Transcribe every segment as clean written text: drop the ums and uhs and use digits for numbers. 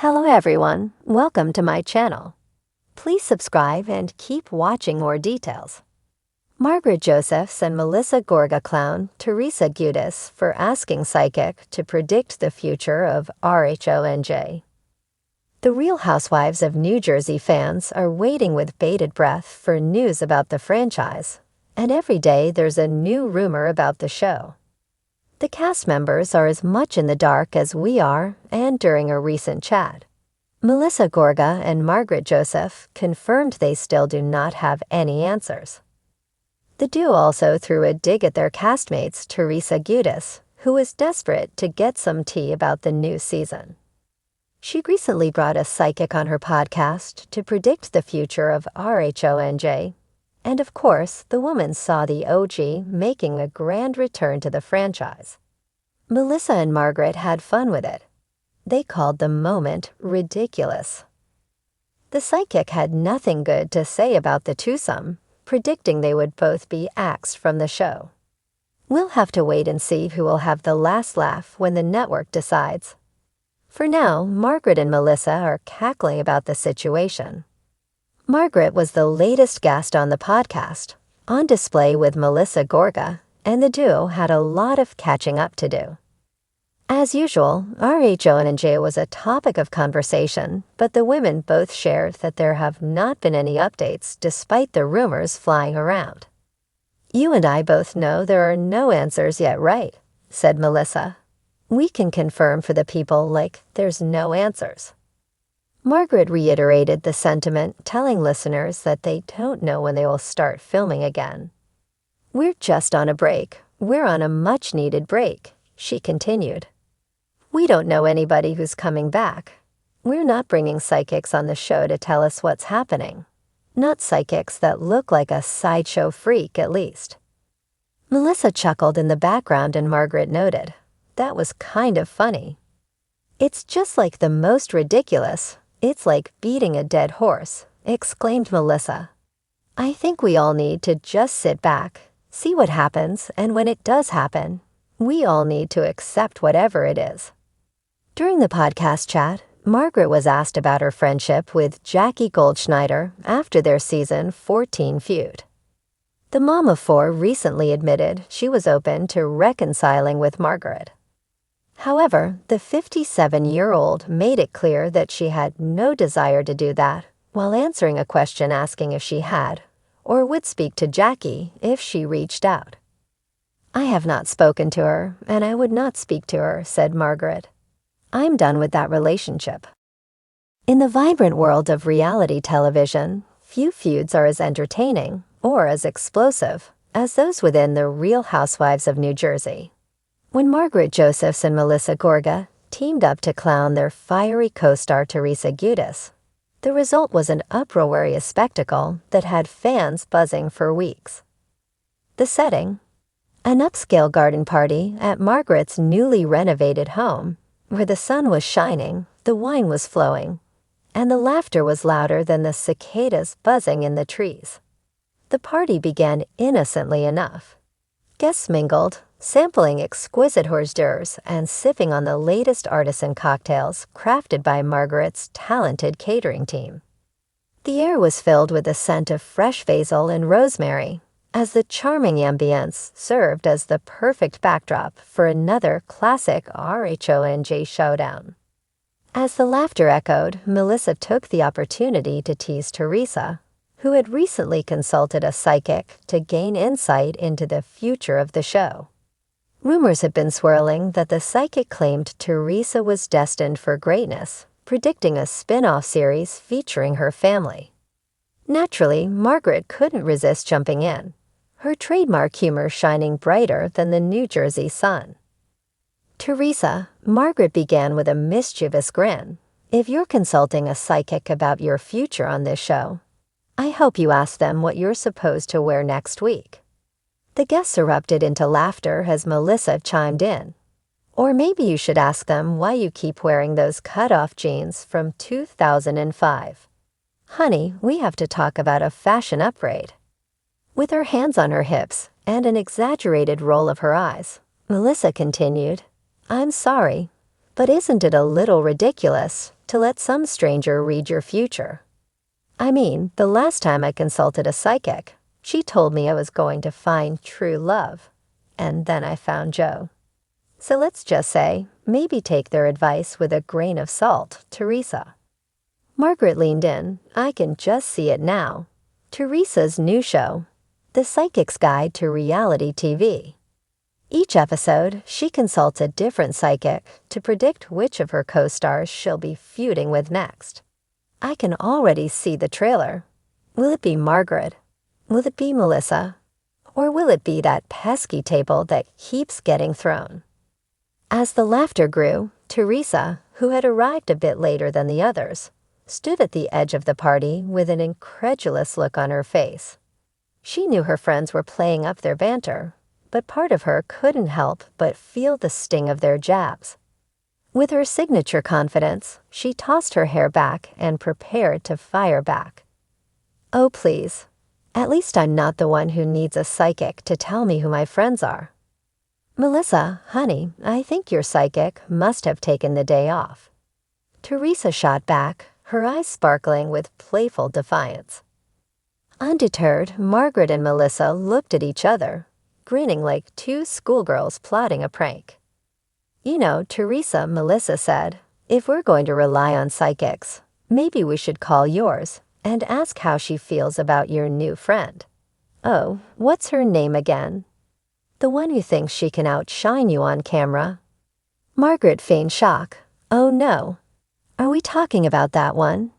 Hello everyone, welcome to my channel. Please subscribe and keep watching more details. Margaret Josephs and Melissa Gorga clown Teresa Giudice for asking psychic to predict the future of RHONJ. The Real Housewives of New Jersey fans are waiting with bated breath for news about the franchise, and every day there's a new rumor about the show. The cast members are as much in the dark as we are, and during a recent chat, Melissa Gorga and Margaret Joseph confirmed they still do not have any answers. The duo also threw a dig at their castmates Teresa Giudice, who was desperate to get some tea about the new season. She recently brought a psychic on her podcast to predict the future of RHONJ, and of course, the woman saw the OG making a grand return to the franchise. Melissa and Margaret had fun with it. They called the moment ridiculous. The psychic had nothing good to say about the twosome, predicting they would both be axed from the show. We'll have to wait and see who will have the last laugh when the network decides. For now, Margaret and Melissa are cackling about the situation. Margaret was the latest guest on the podcast, on display with Melissa Gorga, and the duo had a lot of catching up to do. As usual, RHONJ was a topic of conversation, but the women both shared that there have not been any updates despite the rumors flying around. "You and I both know there are no answers yet, right?" said Melissa. "We can confirm for the people like there's no answers." Margaret reiterated the sentiment, telling listeners that they don't know when they will start filming again. "We're just on a break. We're on a much-needed break," she continued. "We don't know anybody who's coming back. We're not bringing psychics on the show to tell us what's happening. Not psychics that look like a sideshow freak, at least." Melissa chuckled in the background and Margaret noted, "That was kind of funny." "It's just like the most ridiculous. It's like beating a dead horse," exclaimed Melissa. "I think we all need to just sit back, see what happens, and when it does happen, we all need to accept whatever it is." During the podcast chat, Margaret was asked about her friendship with Jackie Goldschneider after their season 14 feud. The mom of four recently admitted she was open to reconciling with Margaret. However, the 57-year-old made it clear that she had no desire to do that while answering a question asking if she had or would speak to Jackie if she reached out. "I have not spoken to her, and I would not speak to her," said Margaret. "I'm done with that relationship." In the vibrant world of reality television, few feuds are as entertaining or as explosive as those within the Real Housewives of New Jersey. When Margaret Josephs and Melissa Gorga teamed up to clown their fiery co-star Teresa Giudice, the result was an uproarious spectacle that had fans buzzing for weeks. The setting? An upscale garden party at Margaret's newly renovated home, where the sun was shining, the wine was flowing, and the laughter was louder than the cicadas buzzing in the trees. The party began innocently enough. Guests mingled, sampling exquisite hors d'oeuvres and sipping on the latest artisan cocktails crafted by Margaret's talented catering team. The air was filled with the scent of fresh basil and rosemary, as the charming ambience served as the perfect backdrop for another classic RHONJ showdown. As the laughter echoed, Melissa took the opportunity to tease Teresa, who had recently consulted a psychic to gain insight into the future of the show. Rumors have been swirling that the psychic claimed Teresa was destined for greatness, predicting a spin-off series featuring her family. Naturally, Margaret couldn't resist jumping in, her trademark humor shining brighter than the New Jersey sun. "Teresa," Margaret began with a mischievous grin, "if you're consulting a psychic about your future on this show, I hope you ask them what you're supposed to wear next week." The guests erupted into laughter as Melissa chimed in. "Or maybe you should ask them why you keep wearing those cut-off jeans from 2005. Honey, we have to talk about a fashion upgrade." With her hands on her hips and an exaggerated roll of her eyes, Melissa continued, "I'm sorry, but isn't it a little ridiculous to let some stranger read your future. I mean, the last time I consulted a psychic, she told me I was going to find true love, and then I found Joe. So let's just say, maybe take their advice with a grain of salt, Teresa." Margaret leaned in. I can just see it now. Teresa's new show, The Psychic's Guide to Reality TV. Each episode, she consults a different psychic to predict which of her co-stars she'll be feuding with next. I can already see the trailer. Will it be Margaret? Will it be Melissa? Or will it be that pesky table that keeps getting thrown? As the laughter grew, Teresa, who had arrived a bit later than the others, stood at the edge of the party with an incredulous look on her face. She knew her friends were playing up their banter, but part of her couldn't help but feel the sting of their jabs. With her signature confidence, she tossed her hair back and prepared to fire back. "Oh, please. At least I'm not the one who needs a psychic to tell me who my friends are. Melissa, honey, I think your psychic must have taken the day off." Teresa shot back, her eyes sparkling with playful defiance. Undeterred, Margaret and Melissa looked at each other, grinning like two schoolgirls plotting a prank. "You know, Teresa," Melissa said, "if we're going to rely on psychics, maybe we should call yours and ask how she feels about your new friend. Oh, what's her name again? The one who thinks she can outshine you on camera." Margaret feigned shock. "Oh no. Are we talking about that one?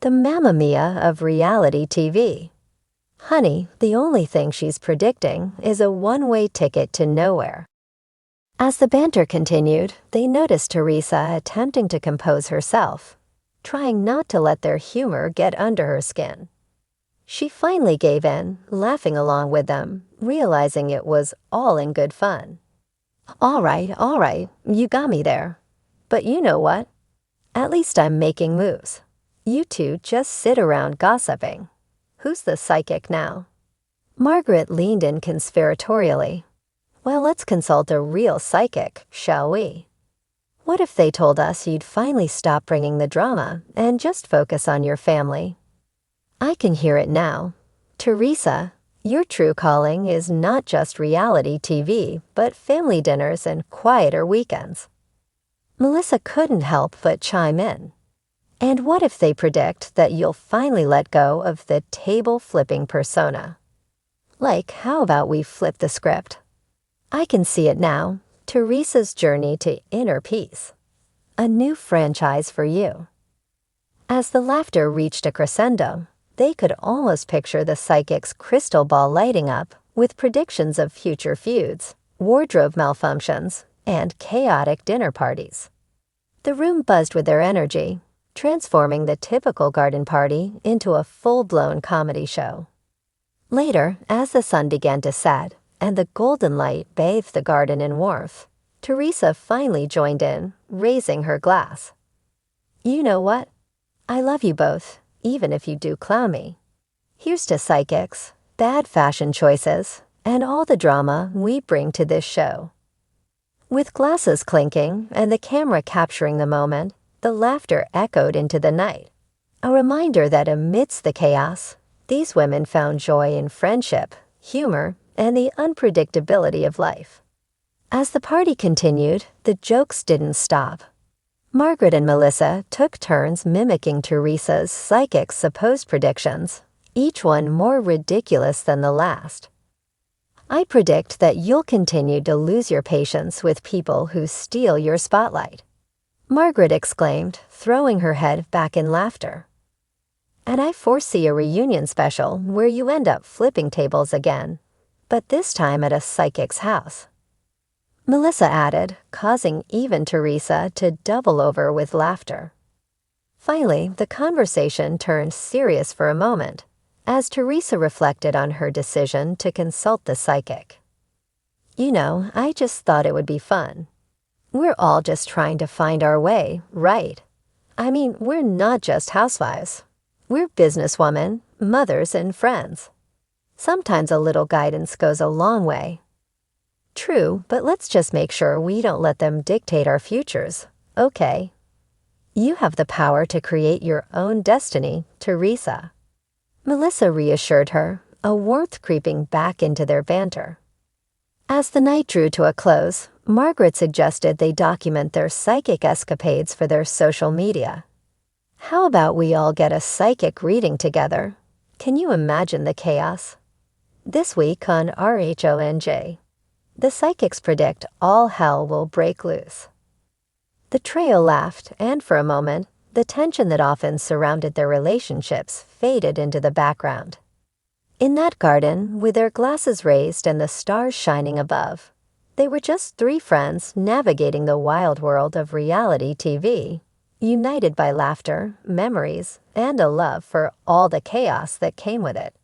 The Mamma Mia of reality TV. Honey, the only thing she's predicting is a one-way ticket to nowhere." As the banter continued, they noticed Teresa attempting to compose herself, trying not to let their humor get under her skin. She finally gave in, laughing along with them, realizing it was all in good fun. All right, you got me there. But you know what? At least I'm making moves. You two just sit around gossiping. Who's the psychic now?" Margaret leaned in conspiratorially. "Well, let's consult a real psychic, shall we? What if they told us you'd finally stop bringing the drama and just focus on your family?" I can hear it now. "Teresa, your true calling is not just reality TV, but family dinners and quieter weekends." Melissa couldn't help but chime in. "And what if they predict that you'll finally let go of the table-flipping persona? Like, how about we flip the script? I can see it now, Teresa's journey to inner peace. A new franchise for you." As the laughter reached a crescendo, they could almost picture the psychic's crystal ball lighting up with predictions of future feuds, wardrobe malfunctions, and chaotic dinner parties. The room buzzed with their energy, transforming the typical garden party into a full-blown comedy show. Later, as the sun began to set and the golden light bathed the garden in warmth, Teresa finally joined in, raising her glass. "You know what? I love you both, even if you do clown me. Here's to psychics, bad fashion choices, and all the drama we bring to this show." With glasses clinking and the camera capturing the moment, the laughter echoed into the night, a reminder that amidst the chaos, these women found joy in friendship, humor, and the unpredictability of life. As the party continued, the jokes didn't stop. Margaret and Melissa took turns mimicking Teresa's psychic's supposed predictions, each one more ridiculous than the last. "I predict that you'll continue to lose your patience with people who steal your spotlight," Margaret exclaimed, throwing her head back in laughter. "And I foresee a reunion special where you end up flipping tables again, but this time at a psychic's house," Melissa added, causing even Teresa to double over with laughter. Finally, the conversation turned serious for a moment, as Teresa reflected on her decision to consult the psychic. "You know, I just thought it would be fun. We're all just trying to find our way, right? I mean, we're not just housewives. We're businesswomen, mothers, and friends. Sometimes a little guidance goes a long way." "True, but let's just make sure we don't let them dictate our futures, okay?" You have the power to create your own destiny, Teresa. Melissa reassured her, a warmth creeping back into their banter. As the night drew to a close, Margaret suggested they document their psychic escapades for their social media. How about we all get a psychic reading together? Can you imagine the chaos? This week on RHONJ, the psychics predict all hell will break loose. The trio laughed, and for a moment, the tension that often surrounded their relationships faded into the background. In that garden, with their glasses raised and the stars shining above, they were just three friends navigating the wild world of reality TV, united by laughter, memories, and a love for all the chaos that came with it.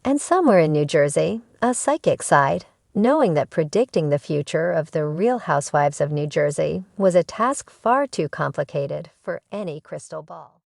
And somewhere in New Jersey, a psychic sighed, knowing that predicting the future of the Real Housewives of New Jersey was a task far too complicated for any crystal ball.